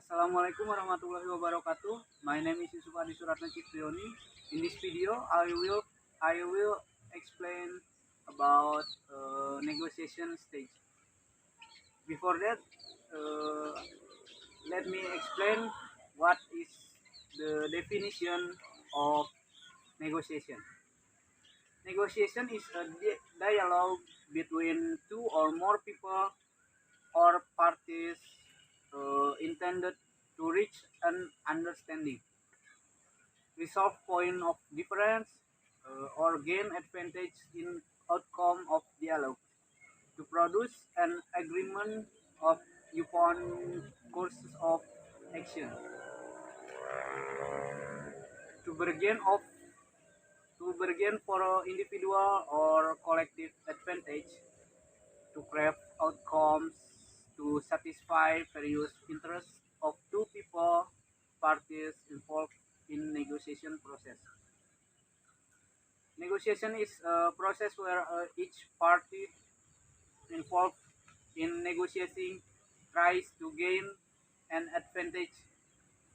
Assalamualaikum warahmatullahi wabarakatuh. My name is Yusuf Suratno Cifrioni. In this video, I will explain about negotiation stage. Before that, uh, let me explain what is the definition of negotiation. Negotiation is a dialogue between two or more people or parties intended to reach an understanding, resolve point of difference, or gain advantage in outcome of dialogue, to produce an agreement of upon courses of action, to bargain of to bargain for individual or collective advantage, to craft outcomes to satisfy various interests of two people parties involved in negotiation process. Negotiation is a process where each party involved in negotiating tries to gain an advantage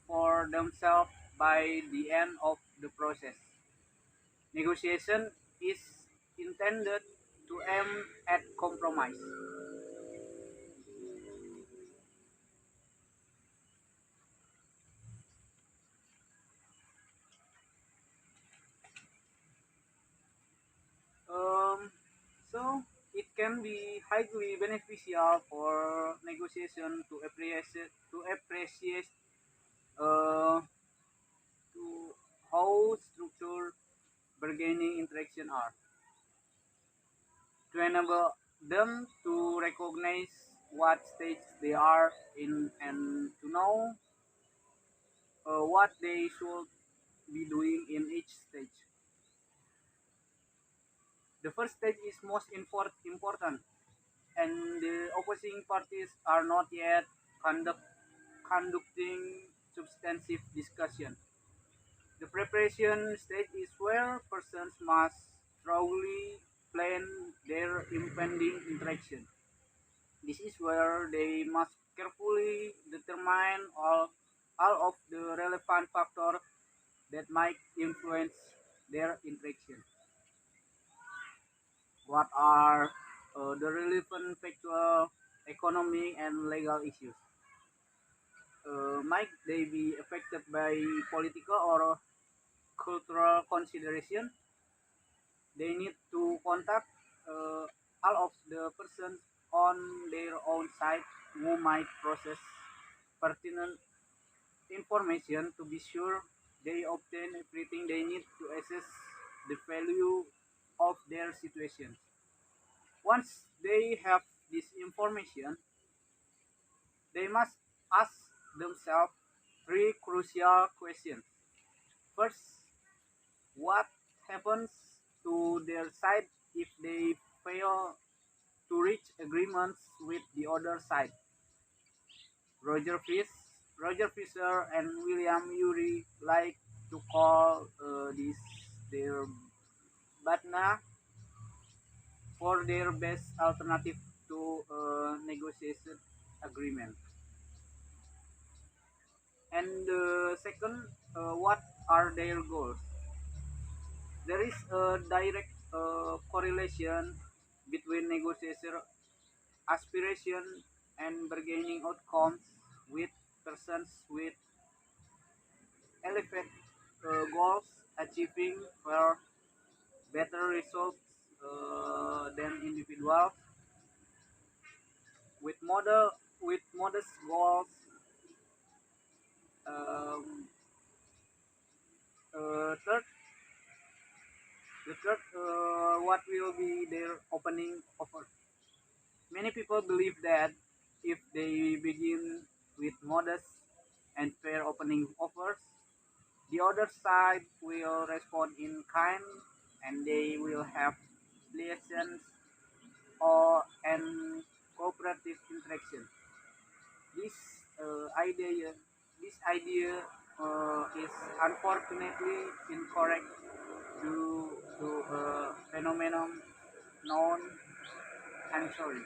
for themselves by the end of the process. Negotiation is intended to aim at compromise. Um, so it can be highly beneficial for negotiation to appreciate uh, to how structured bargaining interaction are, to enable them to recognize what stage they are in and to know what they should be doing in each stage. The first stage is most important, and the opposing parties are not yet conducting substantive discussion. The preparation stage is where persons must thoroughly plan their impending interaction. This is where they must carefully determine all of the relevant factors that might influence their interaction. What are the relevant factual, economic, and legal issues? Might they be affected by political or cultural consideration? They need to contact uh, all of the persons on their own side who might process pertinent information to be sure they obtain everything they need to assess the value of their situation. Once they have this information, they must ask themselves three crucial questions. First, what happens to their side if they fail to reach agreements with the other side? Roger Fish, Roger Fisher, and William Urey like to call this their BATNA for their best alternative to a negotiated agreement. And second, what are their goals? There is a direct correlation between negotiation aspiration and bargaining outcomes with persons with elevated goals achieving far better results than individuals with modest goals. Um, third, the third, what will be their opening offer? Many people believe that if they begin with modest and fair opening offers, the other side will respond in kind and they will have pleasant or and cooperative interaction. This idea, this idea is unfortunately incorrect due to a phenomenon known anchoring.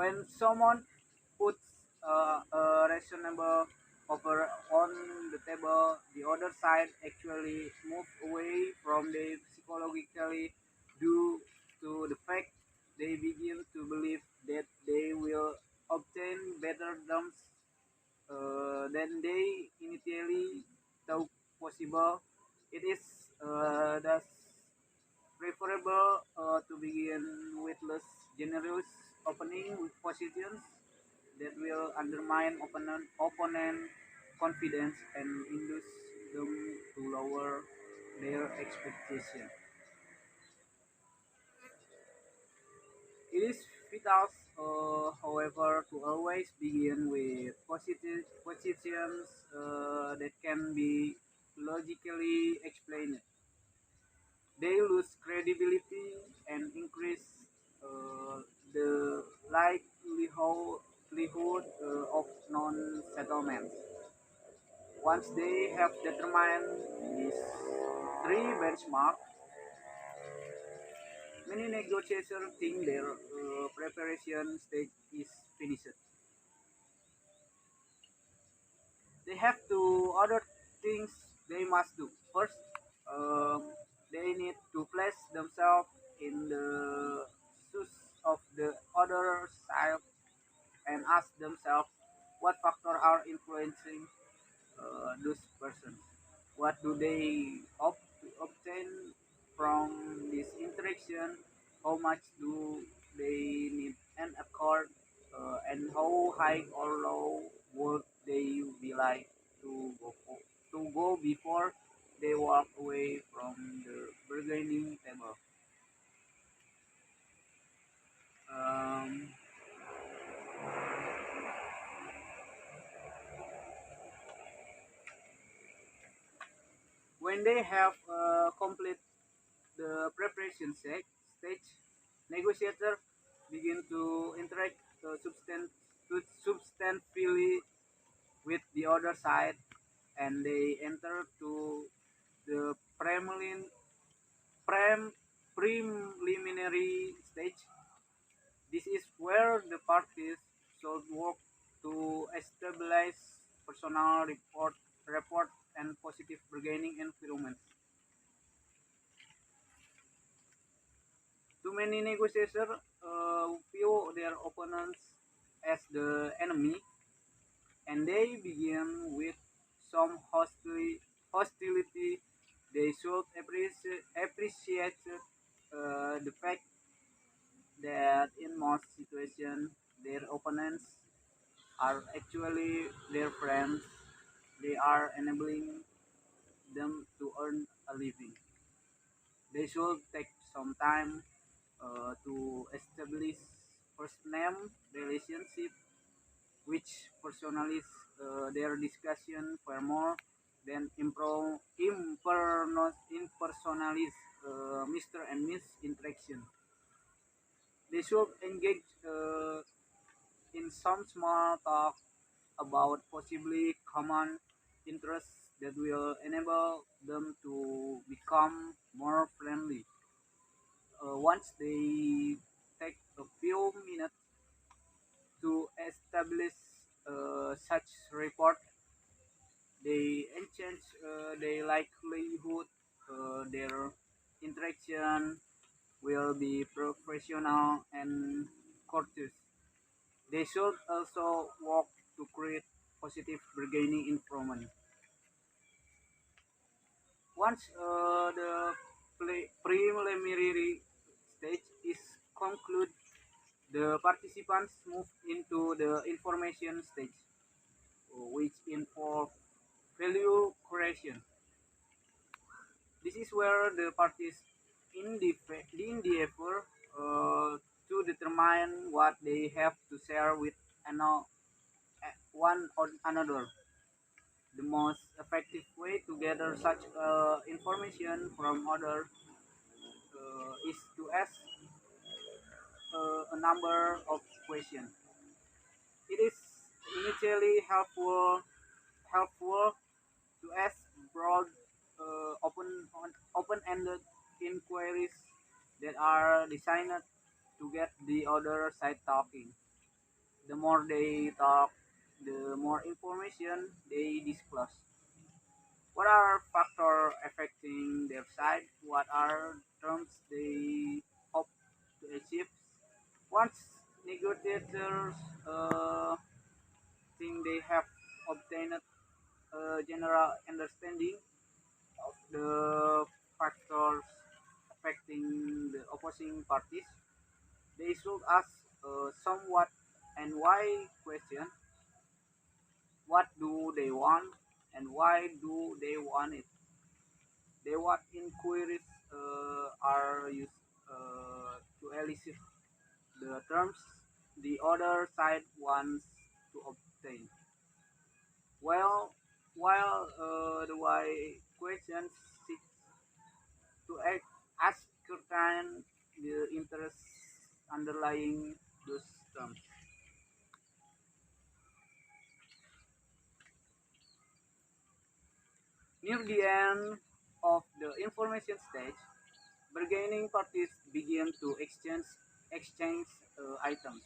When someone puts a reasonable offer on the table, the other side actually moves away from the psychologically due to the fact they begin to believe that they will obtain better terms than they initially thought possible. It is thus preferable to begin with less generous opening with positions that will undermine opponent confidence and induce them to lower their expectation. It is vital, however, to always begin with positive positions that can be logically explained. They lose credibility and increase the likelihood of non-settlement. Once they have determined these three benchmarks, many negotiators think their preparation stage is finished. They have two other things they must do. First, um, they need to place themselves in the shoes of the other side and ask themselves what factors are influencing those persons. What do they hope to obtain from this interaction? How much do they need an accord? And how high or low would they be like to go before they walk away from the bargaining table? Um, when they have complete the preparation stage, negotiators begin to interact substantially with the other side, and they enter to the preliminary stage. This is where the parties should work to establish personal report and positive bargaining environment. Too many negotiators view their opponents as the enemy, and they begin with some hostility. They should appreciate the fact that in most situations their opponents are actually their friends. They are enabling them to earn a living. They should take some time to establish first name relationship, which personalize their discussion far more than impersonalize Mr. and Miss interaction. They should engage in some small talk about possibly common interests that will enable them to become more friendly. Once they take a few minutes to establish such report, they enhance the likelihood their interaction will be professional and courteous. They should also work to create positive bargaining environment. Once the preliminary stage is concluded, the participants move into the information stage, which involves value creation. This is where the parties endeavor to determine what they have to share with one or another. The most effective way to gather such information from others is to ask a number of questions. It is initially helpful to ask broad, open-ended inquiries that are designed to get the other side talking. The more they talk, the more information they disclose. What are factors affecting their side? What are terms they hope to achieve? Once negotiators uh, think they have obtained a general understanding of the factors affecting the opposing parties, they should ask somewhat and why question. What do they want and why do they want it? They what inquiries are used to elicit the terms the other side wants to obtain. Well, while the why questions seek to ascertain the interests underlying those terms. Near the end of the information stage, bargaining parties begin to exchange items.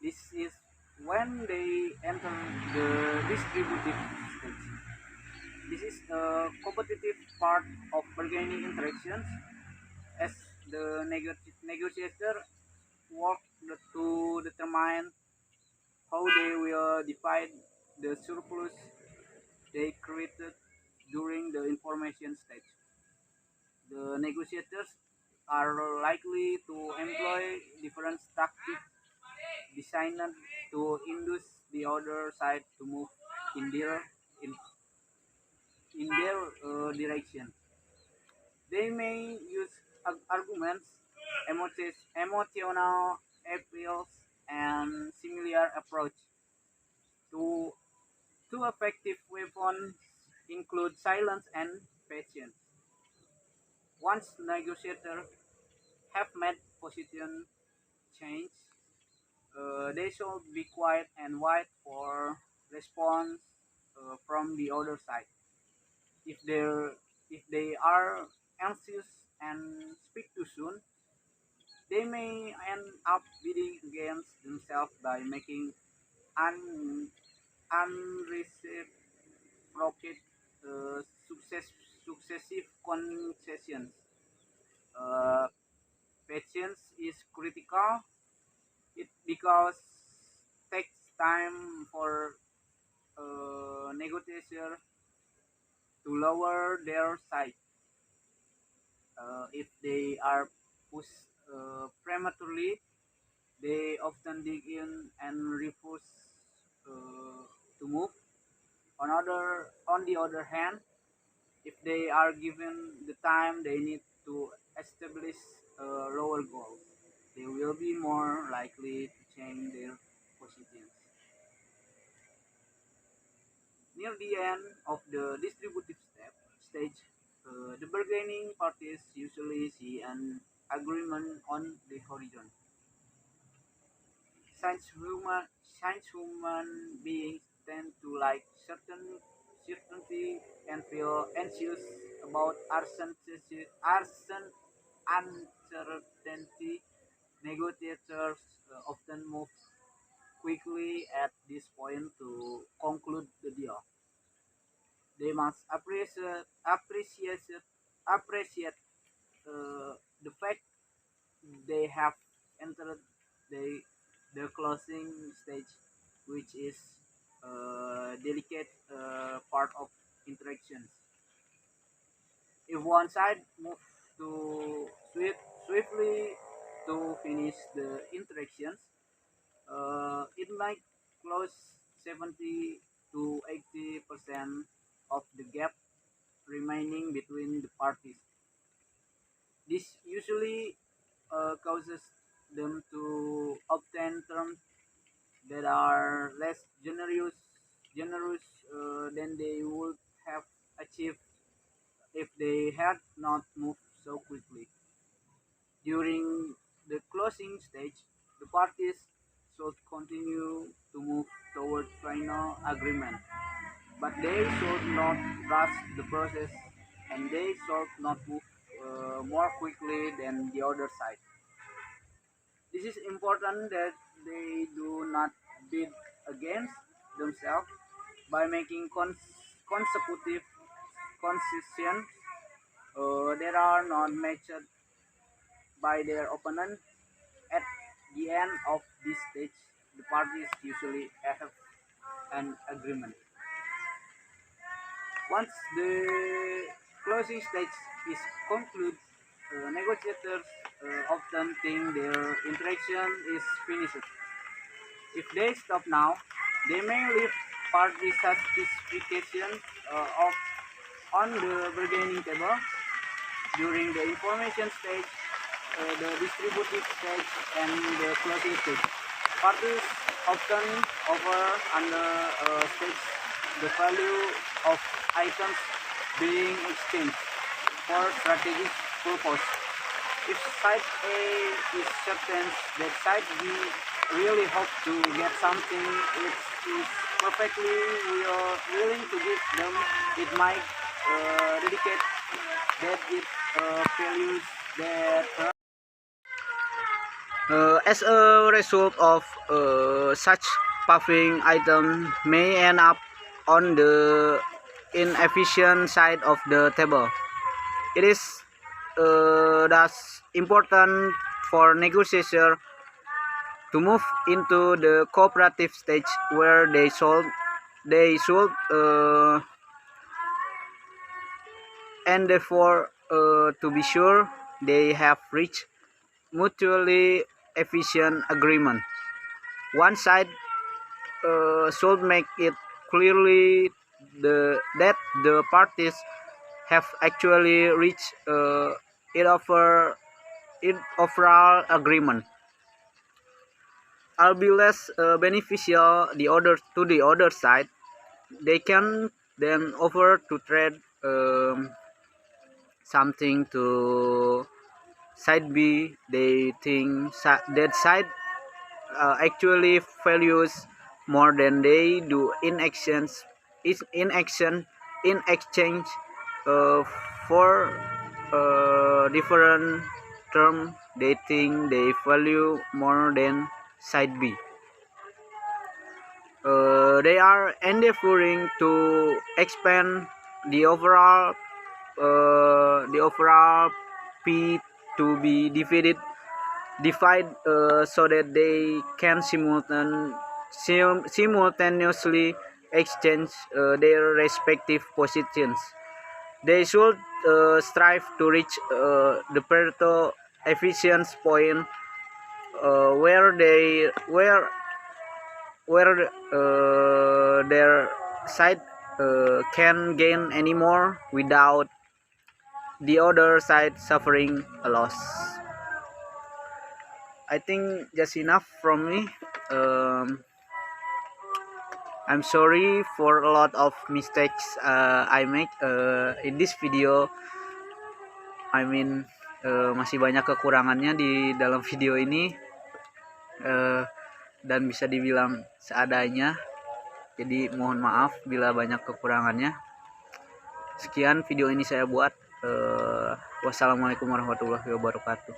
This is when they enter the distributive stage. This is a competitive part of bargaining interactions as the negotiator work to determine how they will divide the surplus they created during the information stage. The negotiators are likely to employ different tactics designed to induce the other side to move in their in, in their direction. They may use arguments, emotional appeals, and similar approach to two effective weapons include silence and patience. Once negotiators have made position change, they should be quiet and wait for response from the other side. If they are anxious and speak too soon, they may end up bidding against themselves by making un, unreciprocated success, successive concessions. Uh, Patience is critical. It because takes time for negotiator to lower their side. If they are pushed prematurely, they often dig in and refuse to move. On the other hand, if they are given the time they need to establish lower goals, they will be more likely to change their positions. Near the end of the distributive stage, the bargaining parties usually see an agreement on the horizon. Since human beings tend to like certainty and feel anxious about uncertainty, negotiators often move quickly at this point to conclude the deal. They must appreciate the fact they have entered the the closing stage, which is a delicate part of interactions. If one side moves to swiftly to finish the interactions, it might close 70 to 80% of the gap remaining between the parties. This usually causes them to obtain terms that are less generous than they would have achieved if they had not moved so quickly. During the closing stage, the parties should continue to move toward final agreement, but they should not rush the process and they should not move more quickly than the other side. This is important that they do not bid against themselves by making consecutive concessions that are not matched by their opponent. At the end of this stage, the parties usually have an agreement. Once the closing stage is concluded, negotiators often think their interaction is finished. If they stop now, they may leave party satisfaction of on the bargaining table. During the information stage, the distributive stage, and the closing stage, parties often offer under stage the value of items being exchanged for strategic purpose. If side A is certain that side B really hope to get something it is perfectly willing to give them, it might dedicate that it values that. As a result of such puffing, item may end up on the inefficient side of the table. It is thus important for negotiators to move into the cooperative stage where they should endeavor to be sure they have reached mutually efficient agreement. One side should make it clearly that the parties have actually reached it overall agreement. I'll be less beneficial to the other side. They can then offer to trade something to side B. They think that side actually values more than they do in actions in exchange for different term. They think they value more than side B. They are endeavoring to expand the overall P to be divide so that they can simultaneously exchange their respective positions. They should strive to reach the Pareto efficiency point where their side can gain any more without the other side suffering a loss. I think just enough from me. I'm sorry for a lot of mistakes I make in this video. I mean masih banyak kekurangannya di dalam video ini dan bisa dibilang seadanya. Jadi mohon maaf bila banyak kekurangannya. Sekian video ini saya buat. Wassalamualaikum warahmatullahi wabarakatuh.